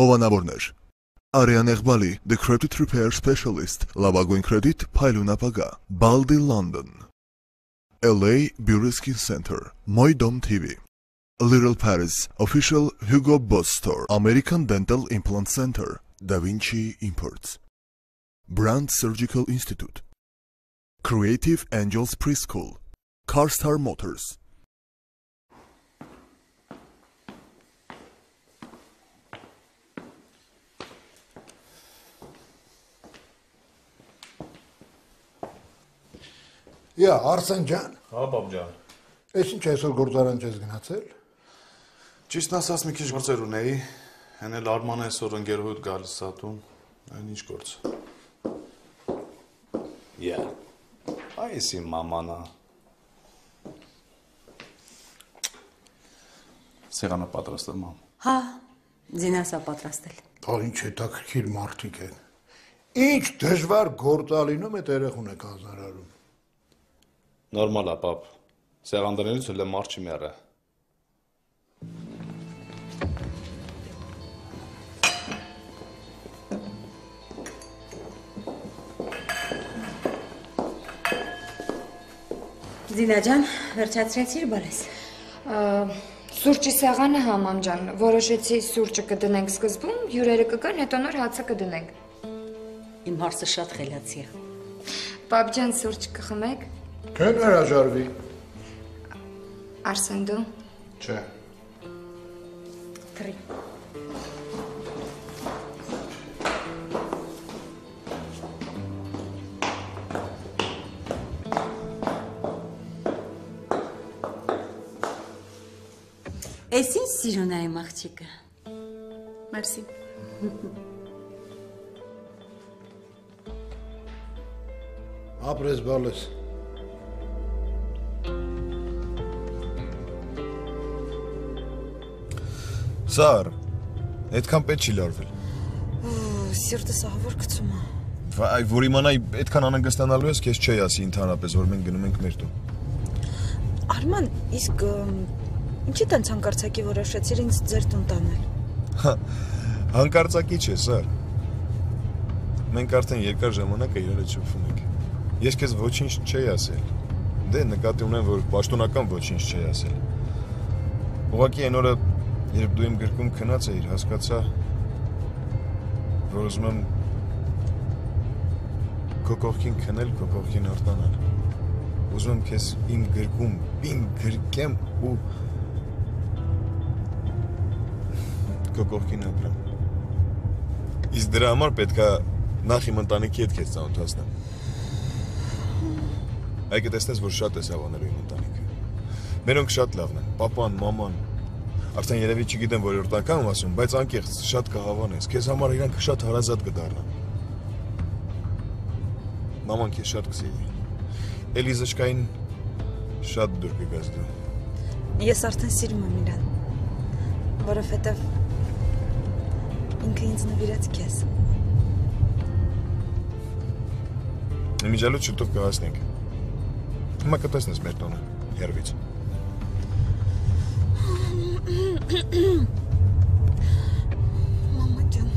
Հովանավորներ Արիան Եղբալի, The Credit Repair Specialist, լավագույն կրեդիտ, փայլուն ապագա, Baldi London, LA Bureskin Center, Moidom TV, Little Paris, Official Hugo Boss Store, American Dental Implant Center, Da Vinci Imports, Brand Surgical Institute, Creative Angels Preschool, Carstar Motors. Ja, Arsen ջան։ Հա, բաբ ջան։ Ես ինչ այսօր գործարան չես գնացել։ Ճիշտն ասած մի քիչ գործեր ունեի, հեն էլ Արմանը այսօր ընկերուհուդ գալիս սատում, այն ինչ գործ։ Yeah. Այս իմ մամանա։ Սեղանը պատրաստել մամ։ Հա, ձինասա պատրաստել։ Բա ինչ հետաքրքիր մարդիկ են։ Ինչ դժվար գործալինում այդ երեխուն եք ազարարում։ Նորմալ է, պապ։ Սեղանդրանից էլ մարդ չի մեռը։ Զինա ջան, վերջացրեցիր բալես։ Սուրճի սեղանը հա, մամ ջան, որոշեցի սուրճը կդնենք սկզբում, հյուրերը կգան, հետո նոր հացը կդնենք։ Իմ հարցը շատ խելացի է։ Պապ ջան, սուրճ կխմեք։ Քեն հրաժարվի։ Արսեն դու։ Չէ։ Թրի։ Էս ինչ սիրուն է իմ աղջիկը։ Մերսի։ Ապրես բալես։ Սար, այդքան պետք չի լարվել։ Սիրտս ահավոր գցում է։ Վայ, որ իմանայի այդքան անհանգստանալու ես, քեզ չի ասի ընդհանրապես, որ մենք գնում ենք մեր տուն։ Արման, իսկ ինչի տենց հանկարծակի որոշեցիր ինձ ձեր տուն տանել։ Հանկարծակի չէ, Սար։ Մենք արդեն երկար ժամանակ է իրար հետ շփվում ենք։ Ես քեզ ոչինչ չի ասել։ Դե նկատի ունեմ, որ պաշտոնական ոչինչ չի ասել։ Ուղղակի այն օրը, երբ դու իմ գրկում քնած էիր, հասկացա, որ ուզում եմ քո կողքին քնել, քո կողքին արտանալ։ Ուզում եմ քեզ իմ գրկում, իմ գրկեմ ու քո կողքին ապրեմ։ Իսկ դրա համար պետք է նախ իմ ընտանիքի հետ քեզ ծանոթացնեմ։ Այ կտեսնես, որ շատ ես հավանելու իմ ընտանիքը։ Մերոնք շատ լավն են, պապան, մաման։ Արդեն երևի չգիտեմ որորդ անգամ եմ ասում, բայց անկեղծ շատ կհավանես, քեզ համար իրանք շատ հարազատ կդառնան։ Մաման քեզ շատ կսիրի։ Էլի զշկային շատ դուր կգաս դու։ Ես արդեն սիրում եմ իրան, որովհետև ինքը ինձ նվիրեց քեզ։ Իմիջալուց շուտով կհասնենք։ Հիմա կտեսնես մեր տոնը, հեռվից։ Մամա ջան։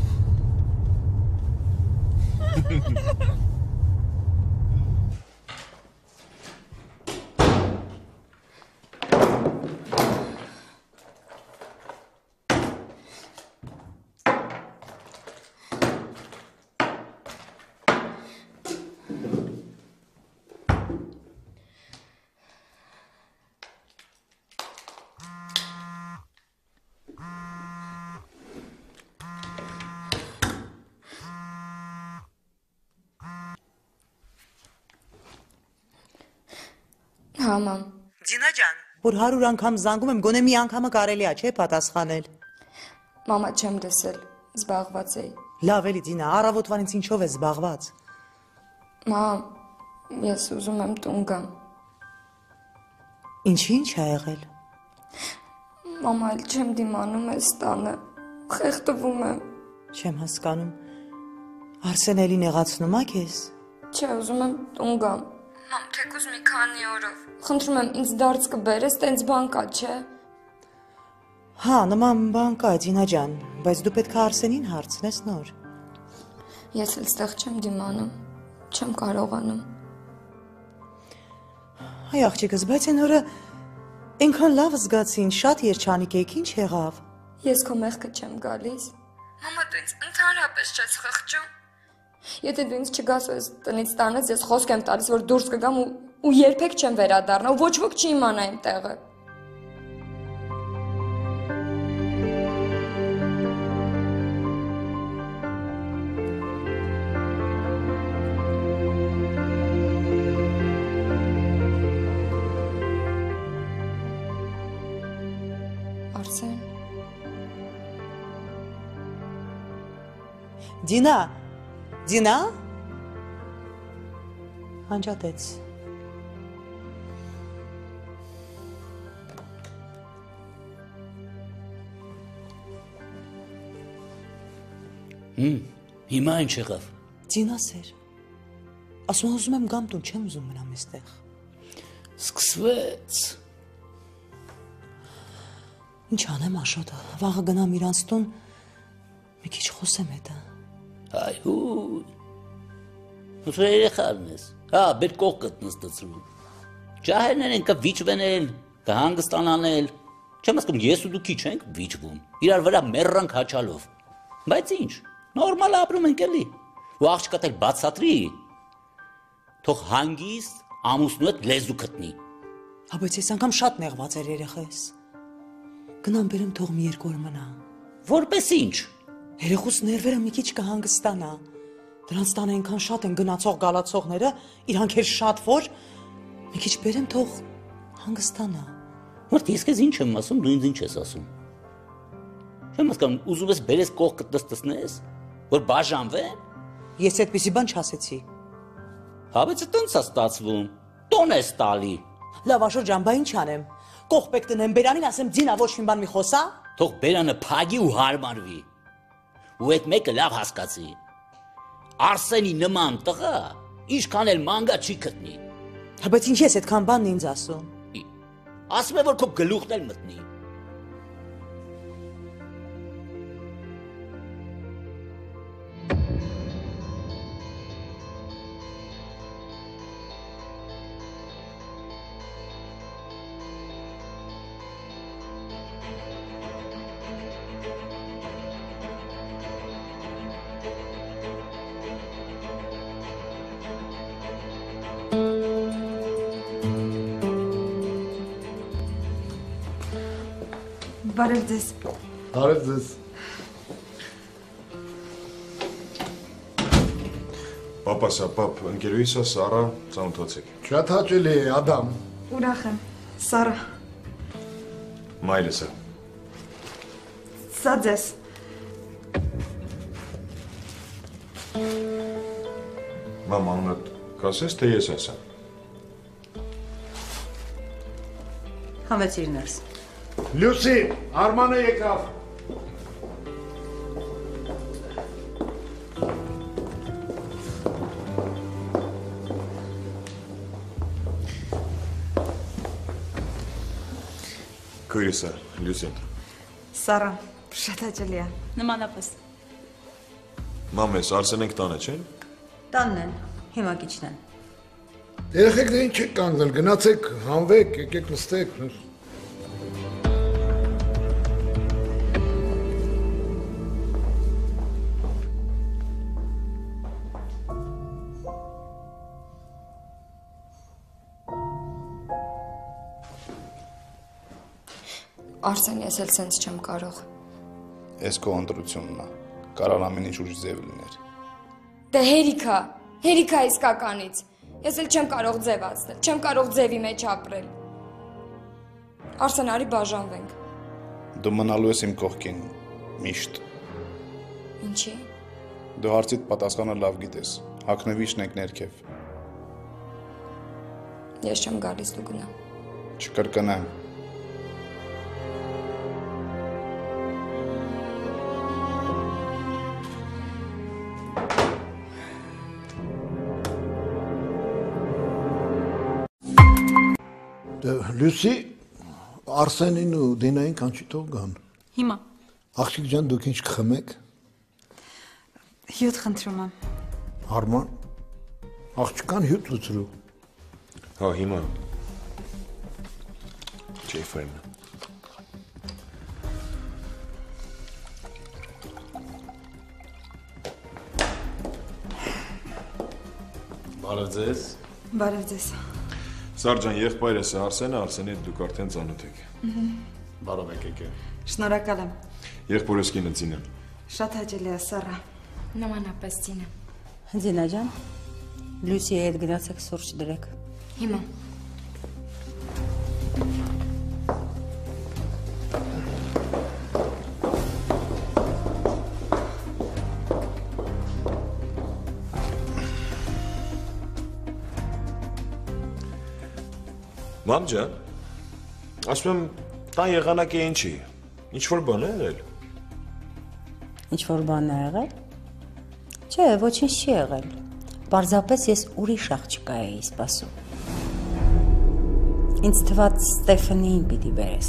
Հա, մամ։ Զինա ջան, որ 100 անգամ զանգում եմ, գոնե մի անգամը կարելի է, չէ՞ պատասխանել։ Մամա, չեմ տեսել, զբաղված էի։ Լավ էլի Զինա, առավոտվանից ինչով ես զբաղված։ Մամ, ես ուզում եմ տուն գամ։ Ինչ է եղել։ Մամա, այլ չեմ դիմանում այս տանը, խեղդվում եմ։ Չեմ հասկանում։ Արսեն էլի նեղացնում է քեզ։ Չէ, ուզում եմ տուն գամ։ Մամ, թեկուզ մի քանի օրով։ Խնդրում եմ, ինձ դարձ կբերես, տենց բան կա, չէ։ Հա, նման բան կա, Դինա ջան, բայց դու պետք է Արսենին հարցնես նոր։ Ես էլ ստեղ չեմ դիմանում, չեմ կարողանում։ Այ աղջիկս, բայց այն օրը այնքան լավ զգացին, շատ երջանիկ եք, ինչ եղավ։ Ես քո մեղքը չեմ գալիս։ Մամա, դու ինձ ընդհանրապես չես խղճում։ Եթե դու ինձ չգաս ու ես տնից տանես, ես խոսք եմ տալիս, որ դուրս կգամ ու երբեք չեմ վերադառնա ու ոչ ոք չի իմանա իմ տեղը։ Արսեն։ Դինա, Դինա։ Անջատեց։ Հիմա ինչ եղավ։ Դինա սեր։ Ասում ուզում եմ գամ տուն, չեմ ուզում մնամ այստեղ։ Սկսվեց։ Ինչ անեմ Աշոտը, վաղը գնամ իրանց տուն, մի քիչ խոսեմ հետը։ Այհույ։ Ուսու երեխան ես։ Հա, բեր կողքդ նստեցրու։ Ջահերներ են կա վիճվենել, կհանգստանանել։ Չեմ ասում ես ու դու քիչ ենք վիճվում։ Իրար վրա մեռանք հաչալով։ Բայց ինչ, նորմալ ապրում ենք էլի։ Ու աղջկադ էլ բացատրի։ Թող հանգիստ ամուսնու հետ լեզու գտնի։ Հա, բայց ես անգամ շատ նեղված էր երեխես։ Գնամ բերեմ թող մի երկու օր մնա։ Որպես ինչ։ Երեխուս ներվերը մի քիչ կհանգստանա։ Դրանց տանը այնքան շատ են գնացող գալացողները, իրանք էլ շատ որ մի քիչ բերեմ թող հանգստանա։ Մարդ ես քեզ ինչ եմ ասում, դու ինձ ինչ ես ասում։ Չեմ հասկանում, ուզում ես բերես կողքդ նստեցնես, որ բաժանվեն։ Ես այդպիսի բան չասեցի։ Հա, բայց տենց է ստացվում։ Տոն ես տալի։ Լավ, Աշոտ ջան, բա ինչ անեմ։ Կողպեկ տնեմ Բերանին, ասեմ ձինա ոչ մի բան մի խոսա։ Թող Բերանը փագի ու հարմարվի։ Ու այդ մեկը լավ հասկացի։ Արսենի նման տղա ինչքան էլ մանգա չի գտնի։ Հա, բայց ինչ ես այդքան բանն ինձ ասում։ Ասում է որ քո գլուխն էլ մտնի։ Բարև ձեզ։ Բարև ձեզ։ Պապասա, պապ, ընկերուհիսա Սարա ծանոթացեք։ Շատ հաճելի է, Ադամ։ Ուրախ եմ։ Սարա։ Մայրեսը։ Սա ձեզ։ Մամ, անունդ կասես, թե ես ասեմ։ Համեցիր ներս։ Լյուսի, Արմանը եկավ։ Քույրիսը, Լյուսին։ Սարա, շատ հաճելի է։ Նմանապես։ Մամ, ես Արսենենք տանը չեն։ Տանն են, հիմա քիչն են։ Երեխեք դե ինչ եք կանգնել, գնացեք, հանվեք, եկեք նստեք։ Արսեն, ես էլ սենց չեմ կարող։ Ես քո ընտրությունն է։ Կարող ամեն ինչ ուրիշ ձև լիներ։ Դե հերիքա իսկականից։ Ես էլ չեմ կարող ձևացնել, չեմ կարող ձևի մեջ ապրել։ Արսեն, արի բաժանվենք։ Դու մնալու ես իմ կողքին միշտ։ Ինչի։ Դու հարցիդ պատասխանը լավ գիտես։ Հագնվի շնենք ներքև։ Ես չեմ գալիս, դու գնա։ Չկրկնեմ։ Լյուսի, Արսենին ու Դինային կանչի թող գան։ Հիմա Աղջիկ ջան, դուք ինչ կխմեք։ հյութ խնդրում եմ։ Արման, աղջկան հյութ լուծրու։ Հա, հիմա։ Չէ, ֆայն։ Բարև ձեզ։ Բարև ձեզ։ Սարջան, եղբայրս է Արսենը, Արսենի հետ դուք արդեն ծանոթ եք։ Բարով եք եկել։ Շնորհակալ եմ։ Եղբորս կինը Ձինը։ Շատ հաճելի է, Սառա։ Նմանապես Ձինը։ Ձինա ջան, Լուսիի հետ գնացեք սուրճ դրեք։ Հիմա։ Մամ ջան, ասում եմ, տան եղանակը ինչի։ Ինչ որ բան է եղել։ Ինչ որ բան է եղել։ Չէ, ոչինչ չի եղել։ Պարզապես ես ուրիշ աղջկա էի սպասում։ Ինձ թվաց Ստեֆանին պիտի բերես։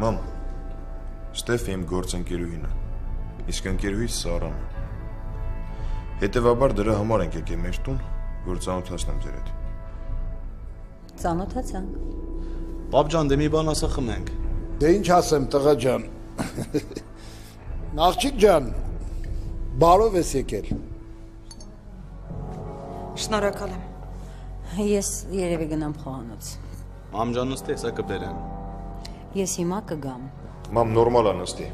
Մամ, Ստեֆը իմ գործընկերուհին է, իսկ ընկերուհիս Սարան։ Հետևաբար դրա համար ենք եկել մեր տուն, որ ծանոթացնեմ ձեր հետ։ Ծանոթացանք։ Պապ ջան, դե մի բան ասա խմենք։ Դե ինչ ասեմ, տղա ջան։ Աղջիկ ջան, բարով ես եկել։ Շնորհակալ եմ։ Ես երևի գնամ խոհանոց։ Մամ ջան, նստի, սա կբերեմ։ Ես հիմա կգամ։ Մամ, նորմալ է նստի։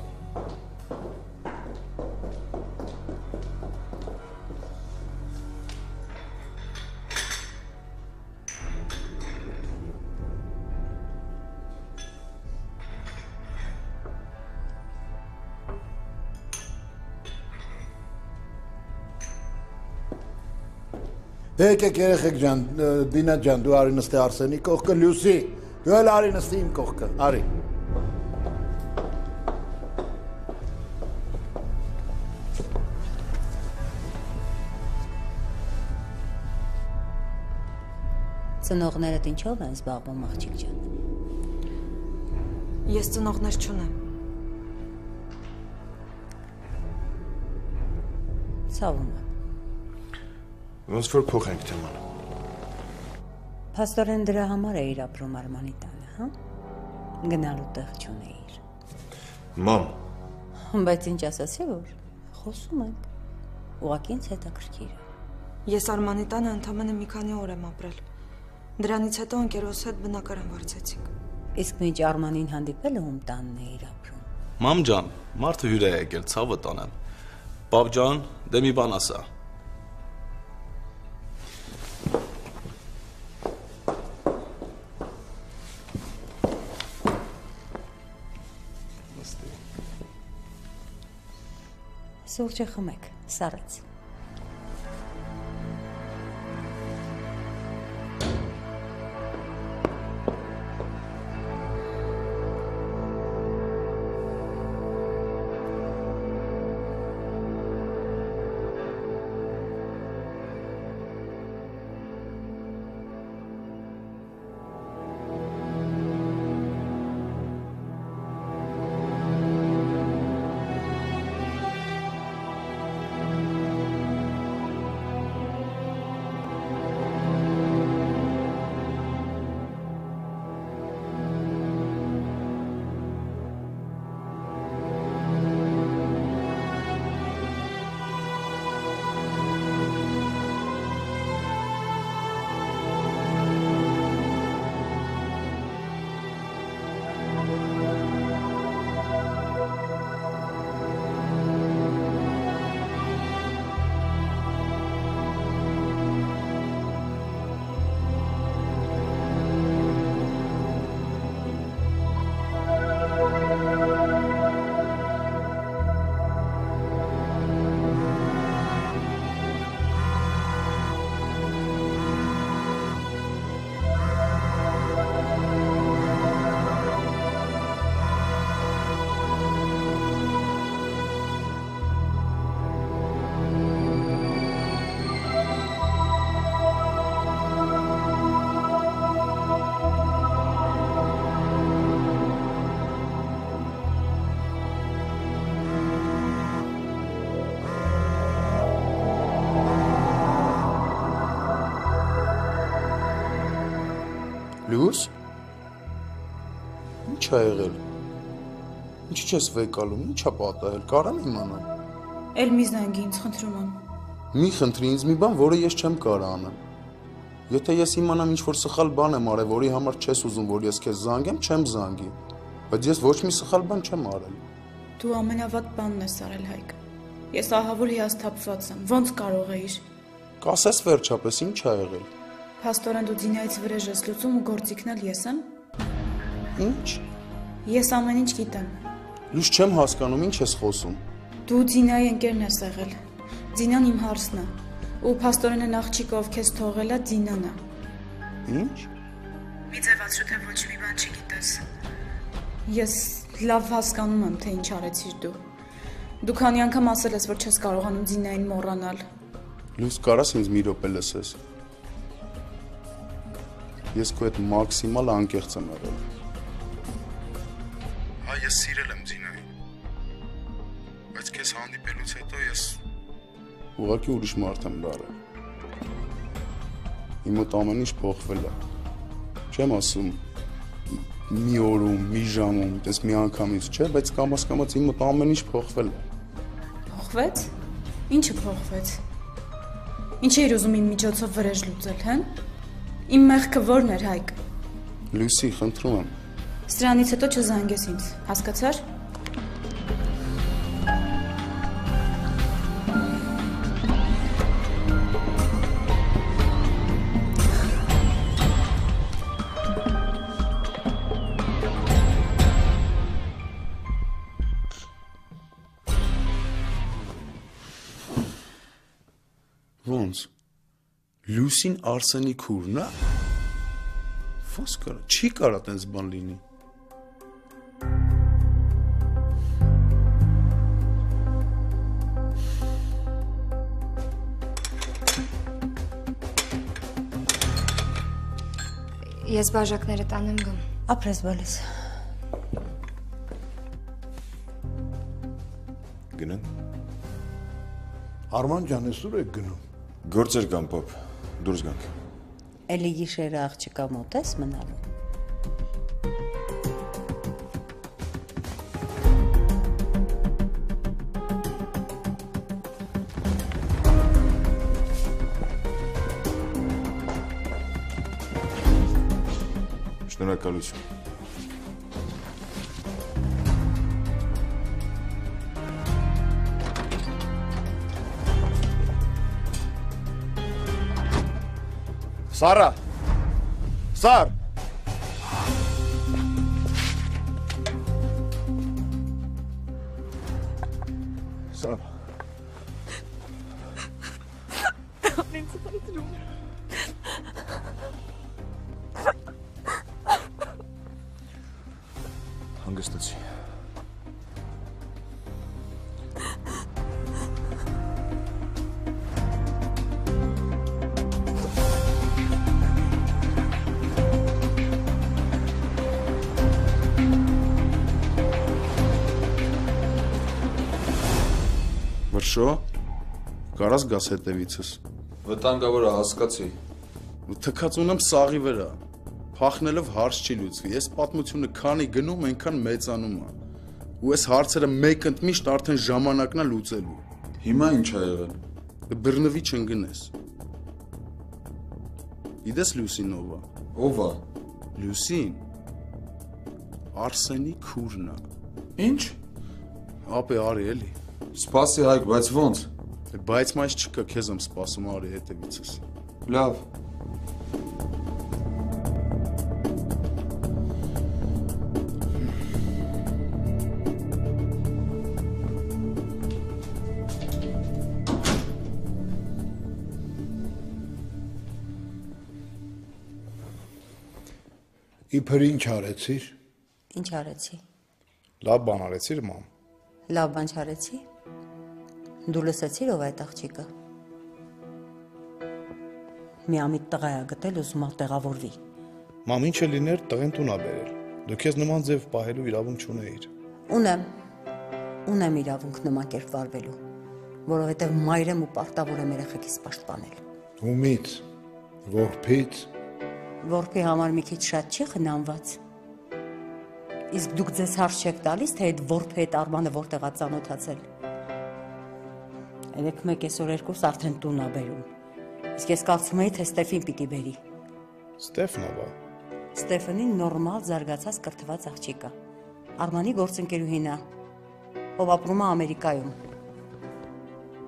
Դե եկեք երեխեք ջան, Դինա ջան, դու արի նստի Արսենի կողքը, Լուսի, դու էլ արի նստի իմ կողքը, արի։ Ծնողներդ ինչով են զբաղվում, աղջիկ ջան։ Ես ծնողներ չունեմ։ Ցավում եմ։ Ոնց որ փոխենք թեման։ Փաստորեն դրա համար էիր ապրում Արմանի տանը, հա։ Գնալու տեղ չունեիր։ Մամ, Բայց ինչ ասացի, որ խոսում ենք։ Ուղղակի ինձ հետաքրքիր է։ Ես Արմանի տանը ընդամենը մի քանի օր եմ ապրել։ Դրանից հետո ընկերոս հետ բնակարան վարձեցինք։ Իսկ մինչ Արմանին հանդիպելը ում տանն էիր ապրում։ Մամ ջան, մարդը հյուր է եկել, ցավը տանեմ։ Պապ ջան, դե մի բան ասա։ Սուրճը խմեք, սառեց։ Լյուս։ Ինչ ա եղել։ Ինչի՞ չես վեկալում, ի՞նչ ա պատահել, կարամ իմանամ։ Էլ մի զանգի ինձ խնդրում եմ։ Մի խնդրի ինձ մի բան, որը ես չեմ կարող անել։ Եթե ես իմանամ ինչ-որ սխալ բան եմ արել, որի համար չես ուզում, որ ես քեզ զանգեմ, չեմ զանգի։ Բայց ես ոչ մի սխալ բան չեմ արել։ Դու ամենավատ բանն ես արել, Հայկ։ Ես ահավոր հիասթափված եմ։ Ոնց կարող էիր։ Կասես վերջապես ինչ ա եղել։ Փաստորեն դու Դինայից վրեժ ես լուծում ու գործիքն էլ ես եմ։ Ինչ։ Ես ամեն ինչ գիտեմ։ Լույս չեմ հասկանում, ինչ ես խոսում։ Դու Դինայի ընկերն ես եղել։ Դինան իմ հարսն է։ Ու փաստորեն այն աղջիկը, ով քեզ թողել է, Դինան է։ Ինչ։ Մի ձևացրու, թե ոչ մի բան չգիտես։ Ես լավ հասկանում եմ, թե ինչ արեցիր դու։ Դու քանի անգամ ասել ես, որ չես կարողանում Դինային մոռանալ։ Լույս կարաս ինձ մի րոպե լսես։ Ես քո հետ մաքսիմալ անկեղծ եմ եղել։ Հա, ես սիրել եմ Դինային։ Բայց քեզ հանդիպելուց հետո ես ուղղակի ուրիշ մարդ եմ դառել։ Իմ մոտ ամեն ինչ փոխվել է։ Չեմ ասում մի օրում, մի ժամում, դες մի անգամից, չէ, բայց կամաց-կամաց իմ մոտ ամեն ինչ փոխվել է։ Փոխվեց։ Ինչը փոխվեց։ Ինչ էիր ուզում իմ միջոցով վրեժ լուծել, հա՞։ Իմ մեղքը ո՞րն էր, Հայկ։ Լույսի, խնդրում եմ։ Սրանից հետո չզանգես ինձ, հասկացար։ Ոնց։ Լուսին Արսենի քուրն է։ Ոնց կարա, չի կարա տենց բան լինի։ Ես բաժակները տանեմ գամ։ Ապրես բալես։ Գնան։ Արման ջան, ես ուր եք գնում։ Գործեր կան, պապ, դուրս գանք։ Էլի գիշերը աղջիկա մոտ ես մնալու։ Շնորհակալություն։ Սարա։ Սար։ Սար։ Հանգստացի։ Վրշո, կարաս գաս հետևիցս։ Վտանգավոր է, հասկացի։ Թքած ունեմ սաղի վրա։ Փախնելով հարց չի լուծվի։ Այս պատմությունը քանի գնում, այնքան մեծանում է։ Ու այս հարցերը մեկ ընդմիշտ արդեն ժամանակն է լուծելու։ Հիմա ինչ ա եղել։ Բռնվի չընկնես։ Իդես Լուսին ով է։ Ով է։ Լուսին Արսենի քուրն է։ Ինչ։ Ապե արի էլի։ Սպասի Հայկ, բայց ոնց։ Բայց մայց չկա, քեզ եմ սպասում արի հետևիցս։ Լավ։ Իբր ինչ արեցիր։ Ինչ արեցի։ Լավ բան արեցիր, մամ։ Լավ բան չարեցի։ Դու լսեցիր ով այդ աղջիկը։ Միամիտ տղա է գտել, ուզում է տեղավորվի։ Մամ, ինչ է լիներ, տղեն տուն ա բերել։ Դու քեզ նման ձև պահելու իրավունք չունեիր։ Ունեմ իրավունք նման կերպ վարվելու, որովհետև մայր եմ ու պարտավոր եմ երեխեքիս պաշտպանել։ Ումից, որբից։ Որփի համար մի քիչ շատ չի խնամված։ Իսկ դուք ձեզ հարց չեք տալիս, թե այդ որփի հետ Արմանը որտեղա ծանոթացել։ Երեք մեկ այսօր երկուս արդեն տուն ա բերում։ Իսկ ես կարծում էի, թե Ստեֆին պիտի բերի։ Ստեֆն ո՞վ է։ Ստեֆանին նորմալ զարգացած կրթված աղջիկ է։ Արմանի գործընկերուհին է, ով ապրում է Ամերիկայում։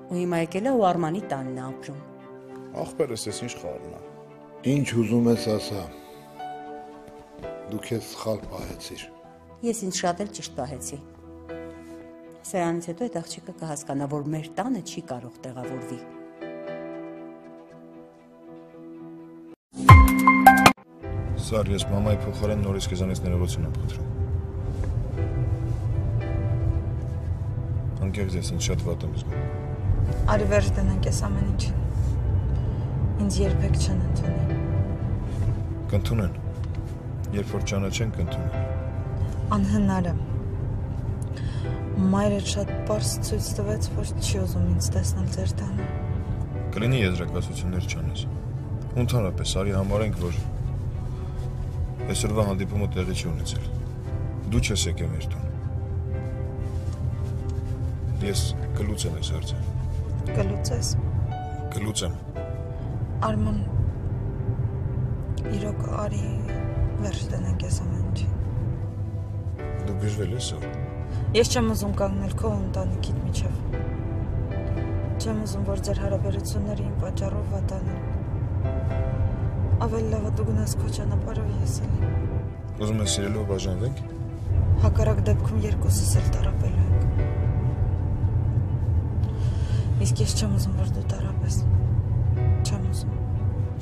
Ու հիմա եկել է ու Արմանի տանն է ապրում։ Ախպերս ես ինչ խառն է։ Ինչ ուզում ես ասա։ Դու քեզ սխալ պահեցիր։ Ես ինձ շատ էլ ճիշտ պահեցի։ Սրանից հետո այդ աղջիկը կհասկանա, որ մեր տանը չի կարող տեղավորվի։ Սար, ես մամայի փոխարեն նորից քեզանից ներողություն եմ խնդրում։ Անկեղծ ես, ինձ շատ վատ եմ զգում։ Արի վերջ դնենք այս ամեն ինչին։ Ինձ երբեք չեն ընդունի։ Կընդունեն։ Երբ որ ճանաչեն, կընդունեն։ Անհնար է։ Մայրը շատ պարզ ցույց տվեց, որ չի ուզում ինձ տեսնել ձեր տանը։ Կլինի եզրակացություններ չանես։ Ընդհանրապես, արի համարենք, որ այսօրվա հանդիպումը տեղի չի ունեցել։ Դու չես եկել մեր տուն։ Ես կլուծեմ այս հարցը։ Կլուծես։ Կլուծեմ։ Արման, իրոք արի վերջ դնենք այս ամեն ինչին։ Դու գժվել ես ո՞ր։ Ես չեմ ուզում կանգնել քո ընտանիքիդ միջև։ Չեմ ուզում, որ ձեր հարաբերությունները իմ պատճառով վատանան։ Ավելի լավ է դու գնաս քո ճանապարհով, ես էլ։ Ուզում ես սիրելով բաժանվենք։ Հակառակ դեպքում երկուսս էլ տառապելու ենք։ Իսկ ես չեմ ուզում, որ դու տառապես։ Չեմ ուզում։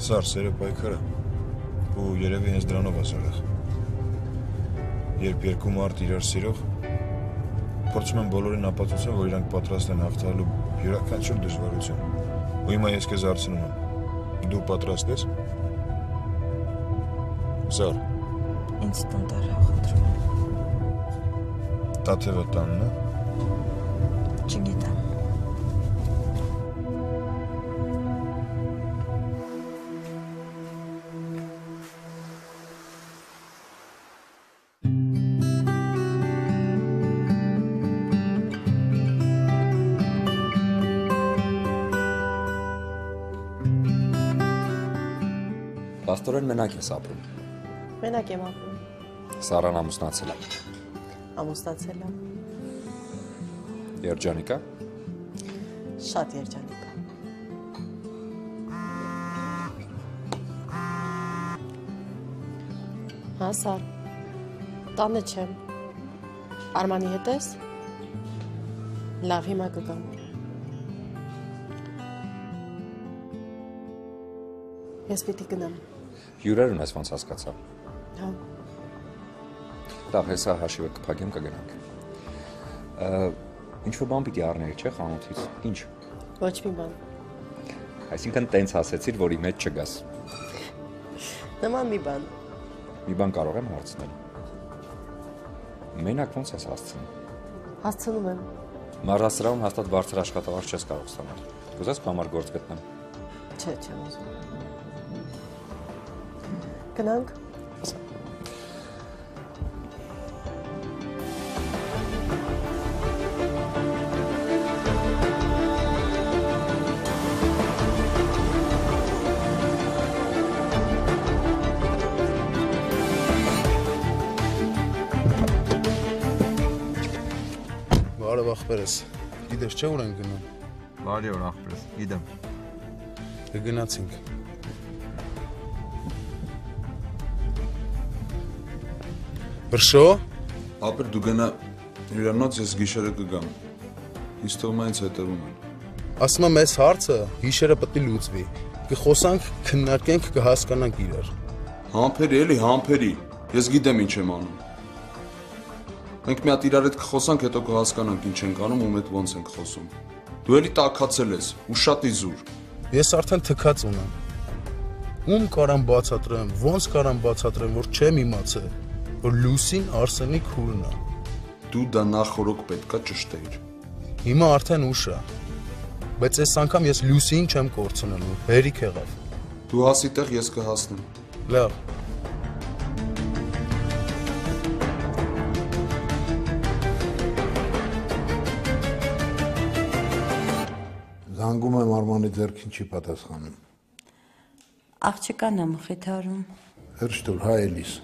Սար, սերը պայքար է։ Ու երևի հենց դրանով է զորեղ։ Երբ երկու մարդ իրար սիրող, փորձում են բոլորին ապացուցեն, որ իրանք պատրաստ են հաղթահարելու յուրաքանչյուր դժվարություն։ Ու հիմա ես քեզ հարցնում եմ. դու պատրաստ ես։ Սար։ Ինձ տուն տարա խնդրում եմ։ Տաթևը տանն է։ Չգիտեմ։ Աստորեն մենակ ես ապրում։ Մենակ եմ ապրում։ Սարան ամուսնացել է։ Ամուսնացել եմ։ Երջանիկ է։ Շատ երջանիկ է։ Հա, Սար։ Տանը չեմ։ Արմանի հետ ես։ Լավ, հիմա կգամ։ Ես պիտի գնամ։ Հյուրեր ունես ոնց հասկացա։ Հա։ Լավ, հեսա հաշիվը կփակեմ կգնանք։ Ինչ-որ բան պիտի առնեի, չէ՞ խանութից։ Ինչ։ Ոչ մի բան։ Այսինքն տենց ասեցիր, որ ի մեջ չգաս։ Նման մի բան։ Մի բան կարող եմ հարցնել։ Մենակ ոնց ես հասցնում։ Հասցնում եմ։ Մարզասրահում հաստատ բարձր աշխատավարձ չես կարող ստանալ։ Կուզես քո համար գործ գտնեմ։ Չէ, չեմ ուզում։ Գնանք։ Բարև ախպերս, գիտես չէ ուր են գնում։ Բարի օր ախպերս, գիտեմ։ Գնացինք։ Բրշո։ Ապեր դու գնա հյուրանոց, ես գիշերը կգամ։ Ինձ թվում է ինձ հետևում են։ Ասում եմ այս հարցը գիշերը պետք է լուծվի։ Կխոսանք, քննարկենք, կհասկանանք իրար։ Համբերի, էլի համբերի։ Ես գիտեմ ինչ եմ անում։ Մենք մի հատ իրար հետ կխոսանք, հետո կհասկանանք ինչ ենք անում ու մետ ոնց ենք խոսում։ Դու էլի տաքացել ես ու շատ իզուր։ Ես արդեն թքած ունեմ։ Ում կարամ բացատրեմ, ոնց կարամ բացատրեմ, որ չեմ իմացել, որ Լուսին Արսենի քուրն է։ Դու դա նախորոք պետքա ճշտեիր։ Հիմա արդեն ուշ է։ Բայց այս անգամ ես Լուսին չեմ կորցնելու, հերիք եղավ։ Դու հասի տեղ ես կհասնեմ։ Լավ։ Զանգում եմ Արմանի ձեռքին չի պատասխանում։ Աղջկան եմ խիթարում։ Հերջ տուր, հայ Էլիս։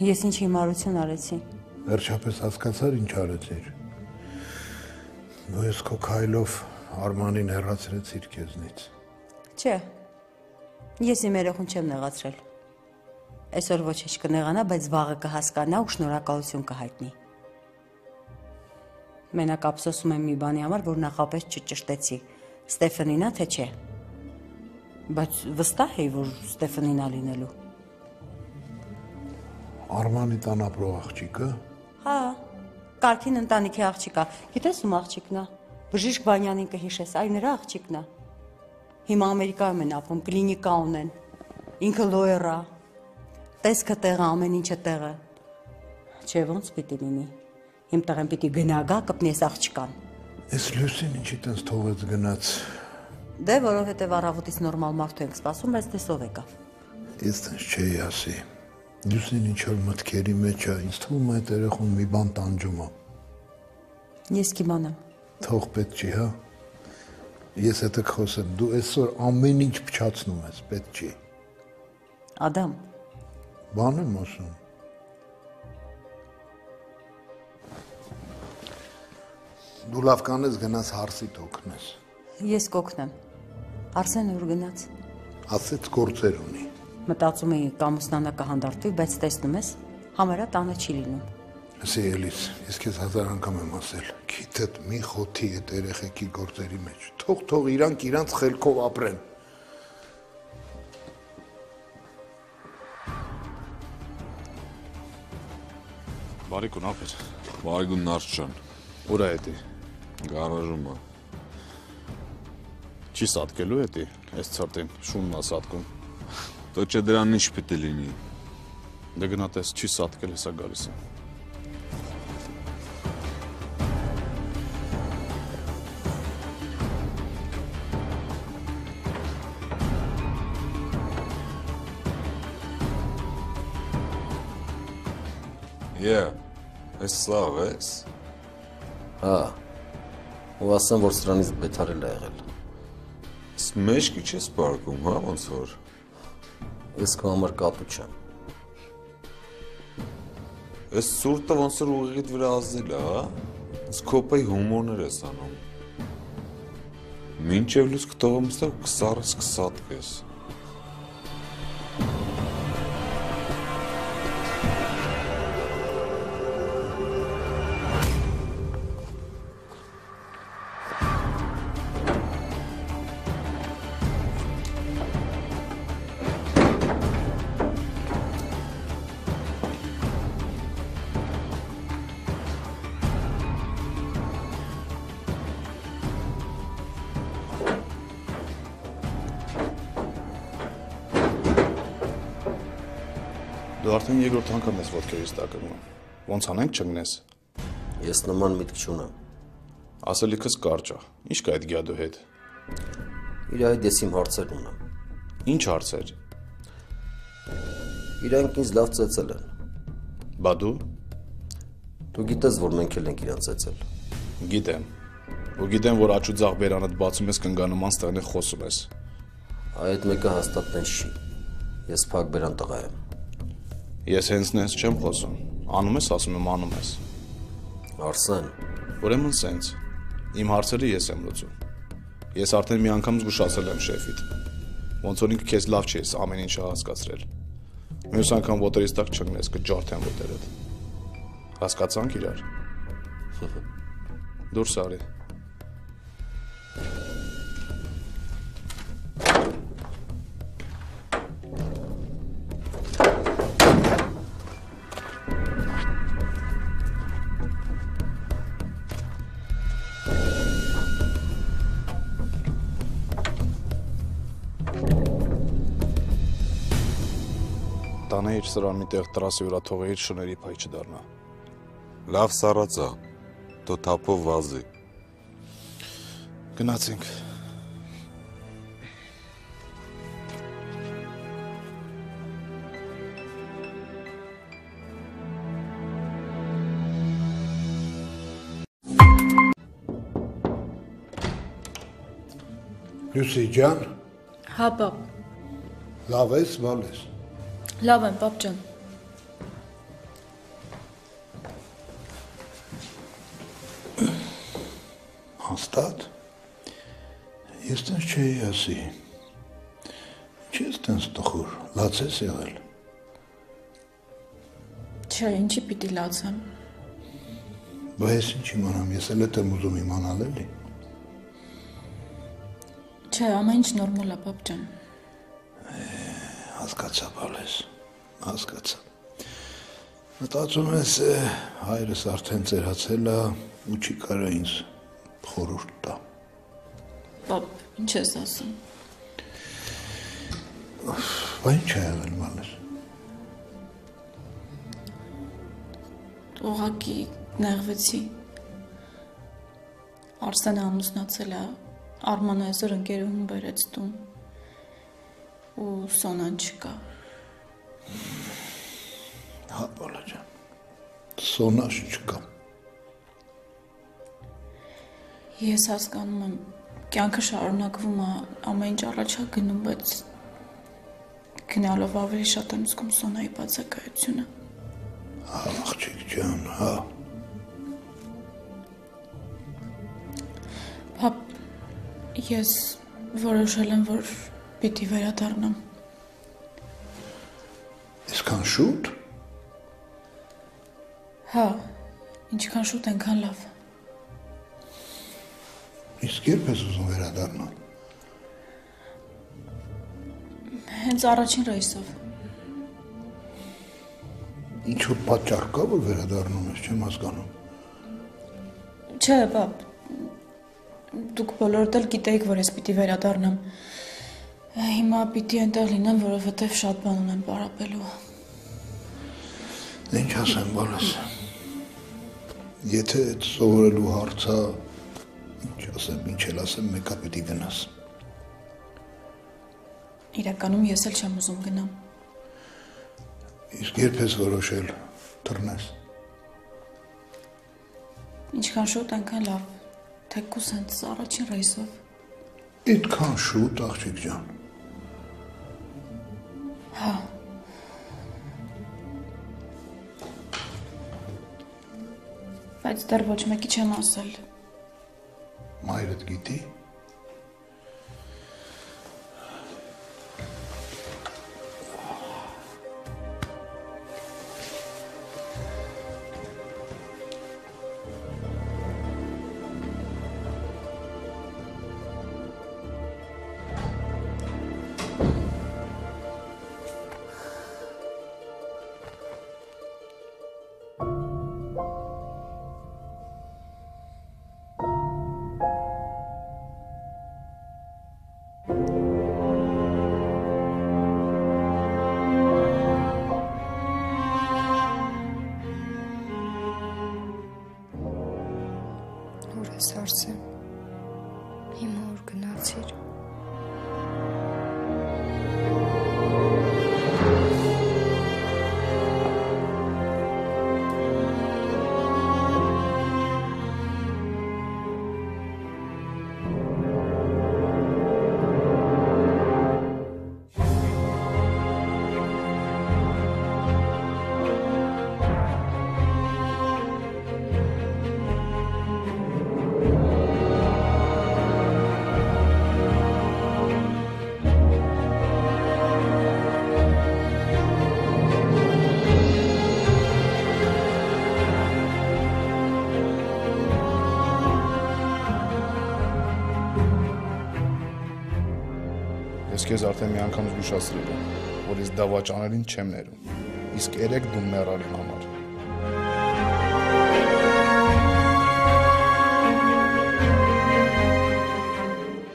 Ես ինչ հիմարություն արեցի։ Վերջապես հասկացար ինչ արեցիր։ Դու ես քո քայլով Արմանին հեռացրեցիր քեզնից։ Չէ։ Ես իմ երեխուն չեմ նեղացրել։ Այսօր ոչինչ կնեղանա, բայց վաղը կհասկանա ու շնորհակալություն կհայտնի։ Մենակ ափսոսում եմ մի բանի համար, որ նախապես չճշտեցի։ Ստեֆանինա թե չէ։ Բայց վստահ էի, որ Ստեֆանինա լինելու։ Արմանի տան ապրող աղջիկը։ Հա, Կարգին ընտանիքի աղջիկա։ Գիտես ում աղջիկն է։ Բժիշկ Վանյանին կհիշես, այ նրա աղջիկն է։ Հիմա Ամերիկայում են ապրում, կլինիկա ունեն։ Ինքը լոյեր է։ Տեսքը տեղը, ամեն ինչը տեղը։ Չէ, ոնց պիտի լինի։ Իմ տղեն պիտի գնա կպնի այս աղջկան։ Այս Լուսին ինչի տենց թողեց գնաց։ Դե որովհետև առավոտից նորմալ մարդու ենք սպասում, բայց տեսով եկավ։ Ես տենց չէի ասի։ Լուսին ինչ որ մտքերի մեջ է, ինձ թվում է այդ երեխուն մի բան տանջում է։ Ես կիմանամ։ Թող պետք չի, հա։ Ես հետը կխոսեմ, դու այսօր ամեն ինչ փչացնում ես, պետք չի։ Ադամ։ Բան եմ ասում։ Դու լավ կանես գնաս հարսիտ օգնես։ Ես կօգնեմ։ Արսենը ուր գնաց։ Ասեց գործեր ունի։ Մտածում էի կամուսնանա կհանդարտվի, բայց տեսնում ես, համարյա տանը չի լինում։ Ասի Էլիս, ես քեզ 1000 անգամ եմ ասել, քիթդ մի խոթի այդ երեխեքի գործերի մեջ։ Թող իրանք իրանց խելքով ապրեն։ Բարիքուն ապեր։ Բարիքուն Նարդ ջան։ Ուր է էդի։ Գարաժում է։ Չի սատկելու էդի, այս ցրտին շունն է սատկում։ Դո չէ դրան ինչ պիտի լինի։ Դե գնա տես չի սատկել, հեսա գալիս է։ Այս սավ ես։ Հա։ Ու ասեմ, որ սրանից բետարել է եղել։ Ես մեջքի չես պարկում, հա, ոնց որ։ Ես քո համար կատու չեմ։ Այս սուրտը ոնց որ ուղիղիդ վրա ազդել է, հա։ Ես քոպայի հումորներ ես անում։ Մինչև լույս կտողում ստեղ կսարես կսատկես։ Դու արդեն երկրորդ անգամ ես ոտքերից տակնում։ Ոնց անենք չգնես։ Ես նման միտք չունեմ։ Ասելիքս կարճ է։ Ինչ կա այդ գյադու հետ։ Իր այդ ես իմ հարցերն ունեմ։ Ինչ հարցեր։ Իրանք ինձ լավ ծեծել են։ Բա դու։ Դու գիտես, որ մենք էլ ենք իրան ծեծել։ Գիտեմ։ Ու գիտեմ, որ աչու ձախ բերանդ բացում ես կնգանման ստեղներ խոսում ես։ Այդ մեկը հաստատ տենց չի։ Ես փակ բերան տղա եմ։ Ես հենց նենց չեմ խոսում։ Անում ես, ասում եմ, անում ես։ Արսեն։ Ուրեմն սենց։ Իմ հարցերը ես եմ լուծում։ Ես արդեն մի անգամ զգուշացել եմ շեֆիդ։ Ոնց որ ինքը քեզ լավ չի ես ամեն ինչը հասկացրել։ Մյուս անգամ ոտերից տակ չգնես, կջարդեմ ոտերդ։ Հասկացանք իրար։ Դուրս արի։ Տանը իր սրան մի տեղ տրասի վրա թողեիր շների փայ չդառնա։ Լավ սառածա, դու թափով վազի։ Գնացինք։ Լուսի ջան, Հա, պապ։ լավ ես, բալ ես։ Լավ եմ, պապ ջան։ Հաստատ։ Ես տենց չէի ասի։ Չես տենց տխուր, լաց ես եղել։ Չէ, ինչի պիտի լացեմ։ Բա ես ինչ իմանամ, ես էլ եմ ուզում իմանալ էլի։ Չէ, ամեն ինչ նորմալ է, պապ ջան։ Հասկացա, բալես, հասկացա։ Մտածում ես, հայրս արդեն ծերացել է ու չի կարա ինձ խորհուրդ տա։ Պապ, ինչ ես ասում։ Բա ինչ է եղել, բալես։ Ուղղակի նեղվեցի։ Արսենը ամուսնացել է, Արմանը այսօր ընկերուհուն բերեց տուն ու Սոնան չկա։ Հա, բալա ջան, Սոնաշ չկա։ Ես հասկանում եմ, կյանքը շարունակվում է, ամեն ինչ առաջ է գնում, բայց գնալով ավելի շատ եմ զգում Սոնայի բացակայությունը։ Հա, աղջիկ ջան, հա։ Պապ, ես որոշել եմ, որ պիտի վերադառնամ։ Այսքան շուտ։ Հա, ինչքան շուտ այնքան լավ։ Իսկ երբ ես ուզում վերադառնալ։ Հենց առաջին ռեյսով։ Ինչ-որ պատճառ կա, որ վերադառնում ես, չեմ հասկանում։ Չէ, պապ, դուք բոլորդ էլ գիտեիք, որ ես պիտի վերադառնամ։ Հիմա պիտի այնտեղ լինեմ, որովհետև շատ բան ունեմ պարապելու։ Ինչ ասեմ, բալես։ Եթե այդ սովորելու հարցա, ինչ ասեմ, ինչ էլ ասեմ, մեկա պիտի գնաս։ Իրականում ես էլ չեմ ուզում գնամ։ Իսկ երբ ես որոշել թռնես։ Ինչքան շուտ, այնքան լավ, թեկուզ հենց առաջին ռեյսով։ Այդքան շուտ, աղջիկ ջան։ Հա։ Բայց դեռ ոչ մեկի չեմ ասել։ Մայրդ գիտի։ Արսեն, հիմա ուր գնացիր։ Ես քեզ արդեն մի անգամ զգուշացրել եմ, որ ես դավաճաներին չեմ ներում, իսկ երեք դու մեռար իմ համար։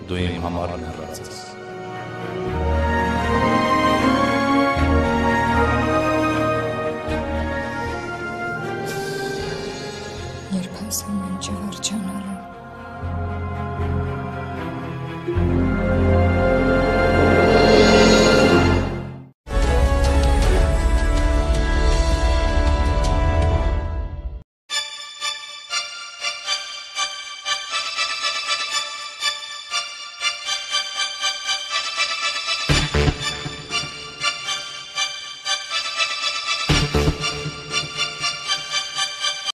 Դու իմ համար մեռած ես։ Երբ այս ամեն ինչը վերջանալու։